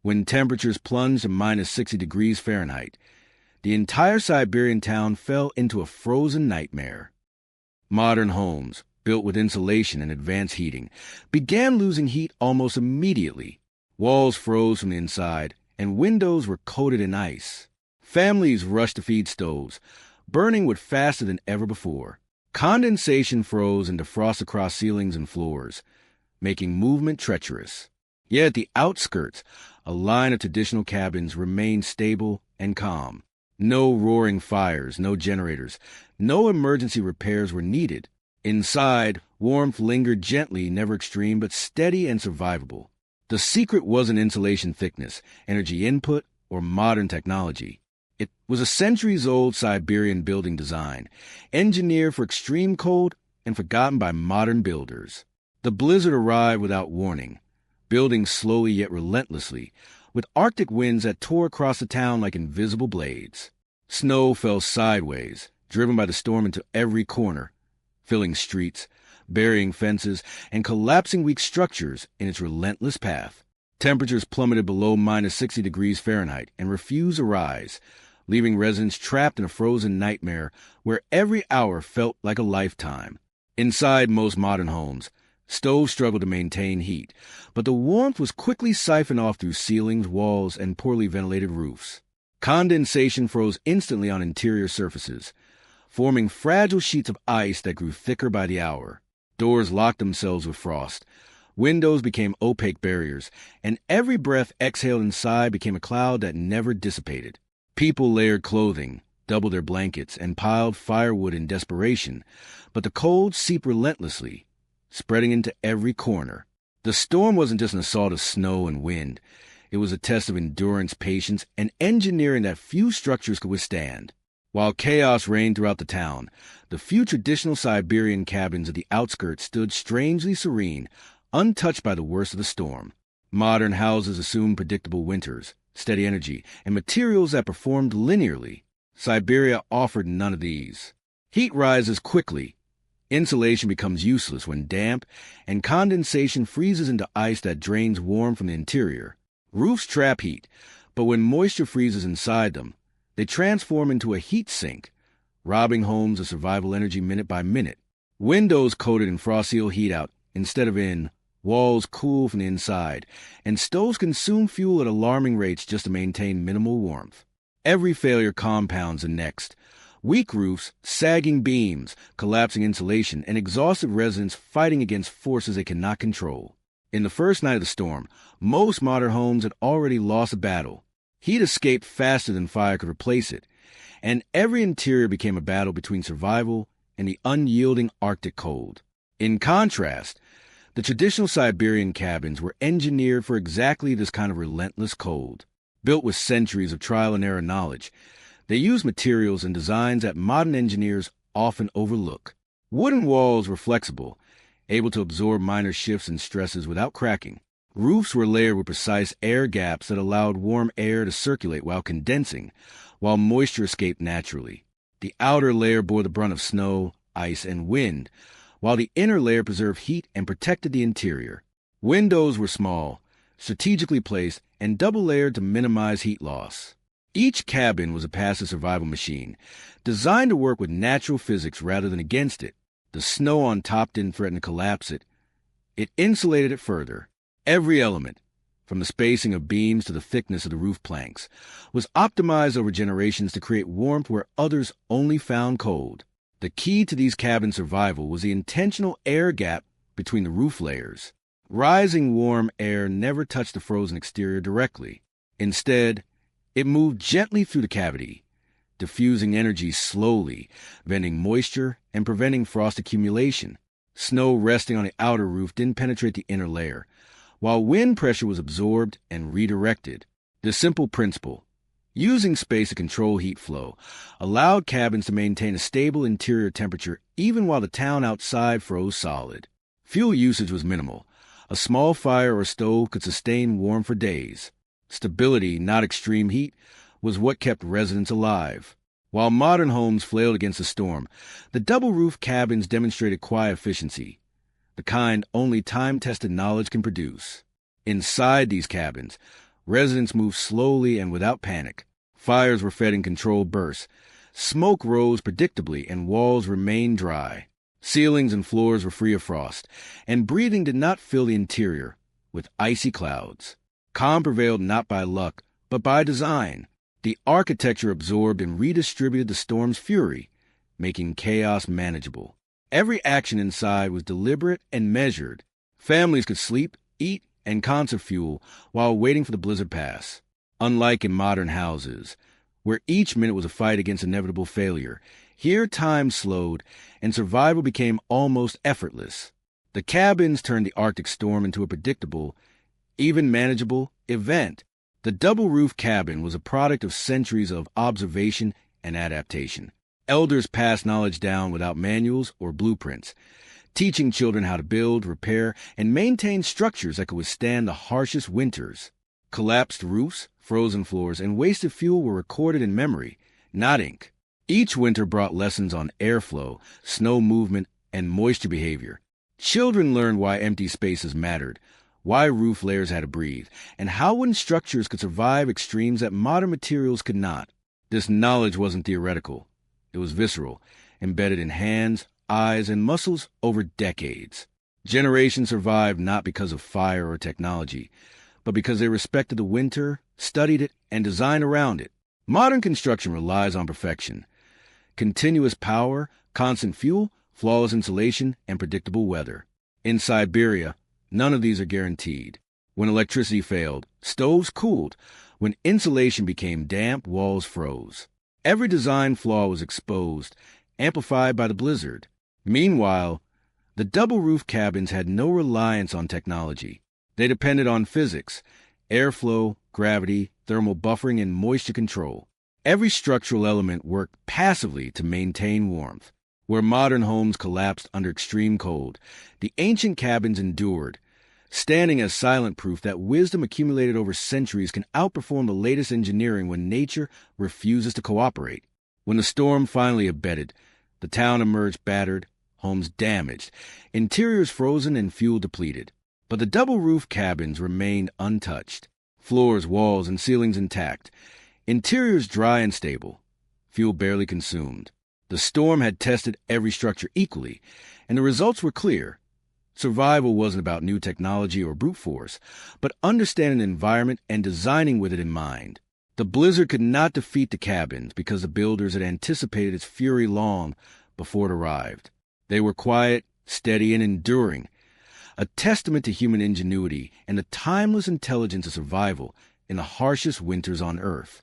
When temperatures plunged to minus 60 degrees Fahrenheit, the entire Siberian town fell into a frozen nightmare. Modern homes, built with insulation and advanced heating, began losing heat almost immediately. Walls froze from the inside, and windows were coated in ice. Families rushed to feed stoves, burning wood faster than ever before. Condensation froze and defrosted across ceilings and floors, making movement treacherous. Yet at the outskirts, a line of traditional cabins remained stable and calm. No roaring fires, no generators, no emergency repairs were needed. Inside, warmth lingered gently, never extreme, but steady and survivable. The secret wasn't insulation thickness, energy input, or modern technology. It was a centuries-old Siberian building design, engineered for extreme cold and forgotten by modern builders. The blizzard arrived without warning, building slowly yet relentlessly, with Arctic winds that tore across the town like invisible blades. Snow fell sideways, driven by the storm into every corner, filling streets, burying fences, and collapsing weak structures in its relentless path. Temperatures plummeted below minus 60 degrees Fahrenheit and refused to rise, leaving residents trapped in a frozen nightmare where every hour felt like a lifetime. Inside most modern homes, stoves struggled to maintain heat, but the warmth was quickly siphoned off through ceilings, walls, and poorly ventilated roofs. Condensation froze instantly on interior surfaces, forming fragile sheets of ice that grew thicker by the hour. Doors locked themselves with frost. Windows became opaque barriers, and every breath exhaled inside became a cloud that never dissipated. People layered clothing, doubled their blankets, and piled firewood in desperation, but the cold seeped relentlessly, spreading into every corner. The storm wasn't just an assault of snow and wind. It was a test of endurance, patience, and engineering that few structures could withstand. While chaos reigned throughout the town, the few traditional Siberian cabins at the outskirts stood strangely serene, untouched by the worst of the storm. Modern houses assumed predictable winters, steady energy, and materials that performed linearly. Siberia offered none of these. Heat rises quickly. Insulation becomes useless when damp, and condensation freezes into ice that drains warmth from the interior. Roofs trap heat, but when moisture freezes inside them, they transform into a heat sink, robbing homes of survival energy minute by minute. Windows coated in frost seal heat out instead of in, walls cool from the inside, and stoves consume fuel at alarming rates just to maintain minimal warmth. Every failure compounds the next. Weak roofs, sagging beams, collapsing insulation, and exhausted residents fighting against forces they cannot control. In the first night of the storm, most modern homes had already lost a battle. Heat escaped faster than fire could replace it, and every interior became a battle between survival and the unyielding Arctic cold. In contrast, the traditional Siberian cabins were engineered for exactly this kind of relentless cold. Built with centuries of trial and error knowledge, they used materials and designs that modern engineers often overlook. Wooden walls were flexible, able to absorb minor shifts and stresses without cracking. Roofs were layered with precise air gaps that allowed warm air to circulate while condensing, while moisture escaped naturally. The outer layer bore the brunt of snow, ice, and wind, while the inner layer preserved heat and protected the interior. Windows were small, strategically placed, and double-layered to minimize heat loss. Each cabin was a passive survival machine, designed to work with natural physics rather than against it. The snow on top didn't threaten to collapse it. It insulated it further. Every element, from the spacing of beams to the thickness of the roof planks, was optimized over generations to create warmth where others only found cold. The key to these cabins' survival was the intentional air gap between the roof layers. Rising warm air never touched the frozen exterior directly. Instead, it moved gently through the cavity, diffusing energy slowly, venting moisture and preventing frost accumulation. Snow resting on the outer roof didn't penetrate the inner layer, while wind pressure was absorbed and redirected. This simple principle, using space to control heat flow, allowed cabins to maintain a stable interior temperature even while the town outside froze solid. Fuel usage was minimal. A small fire or stove could sustain warmth for days. Stability, not extreme heat, was what kept residents alive. While modern homes flailed against the storm, the double-roof cabins demonstrated quiet efficiency, the kind only time-tested knowledge can produce. Inside these cabins, Residents moved slowly and without panic. Fires were fed in controlled bursts. Smoke rose predictably and walls remained dry. Ceilings and floors were free of frost, and breathing did not fill the interior with icy clouds. Calm prevailed not by luck, but by design. The architecture absorbed and redistributed the storm's fury, making chaos manageable. Every action inside was deliberate and measured. Families could sleep, eat, and conserve fuel while waiting for the blizzard pass. Unlike in modern houses, where each minute was a fight against inevitable failure, here time slowed and survival became almost effortless. The cabins turned the Arctic storm into a predictable, even manageable, event. The double-roof cabin was a product of centuries of observation and adaptation. Elders passed knowledge down without manuals or blueprints, teaching children how to build, repair, and maintain structures that could withstand the harshest winters. Collapsed roofs, frozen floors, and wasted fuel were recorded in memory, not ink. Each winter brought lessons on airflow, snow movement, and moisture behavior. Children learned why empty spaces mattered, why roof layers had to breathe, and how wooden structures could survive extremes that modern materials could not. This knowledge wasn't theoretical. It was visceral, embedded in hands, eyes, and muscles over decades. Generations survived not because of fire or technology, but because they respected the winter, studied it, and designed around it. Modern construction relies on perfection. Continuous power, constant fuel, flawless insulation, and predictable weather. In Siberia, none of these are guaranteed. When electricity failed, stoves cooled. When insulation became damp, walls froze. Every design flaw was exposed, amplified by the blizzard. Meanwhile, the double-roof cabins had no reliance on technology. They depended on physics, airflow, gravity, thermal buffering, and moisture control. Every structural element worked passively to maintain warmth. Where modern homes collapsed under extreme cold, the ancient cabins endured, standing as silent proof that wisdom accumulated over centuries can outperform the latest engineering when nature refuses to cooperate. When the storm finally abated, the town emerged battered, homes damaged, interiors frozen and fuel depleted. But the double-roof cabins remained untouched, floors, walls, and ceilings intact, interiors dry and stable, fuel barely consumed. The storm had tested every structure equally, and the results were clear. Survival wasn't about new technology or brute force, but understanding the environment and designing with it in mind. The blizzard could not defeat the cabins because the builders had anticipated its fury long before it arrived. They were quiet, steady, and enduring, a testament to human ingenuity and the timeless intelligence of survival in the harshest winters on Earth.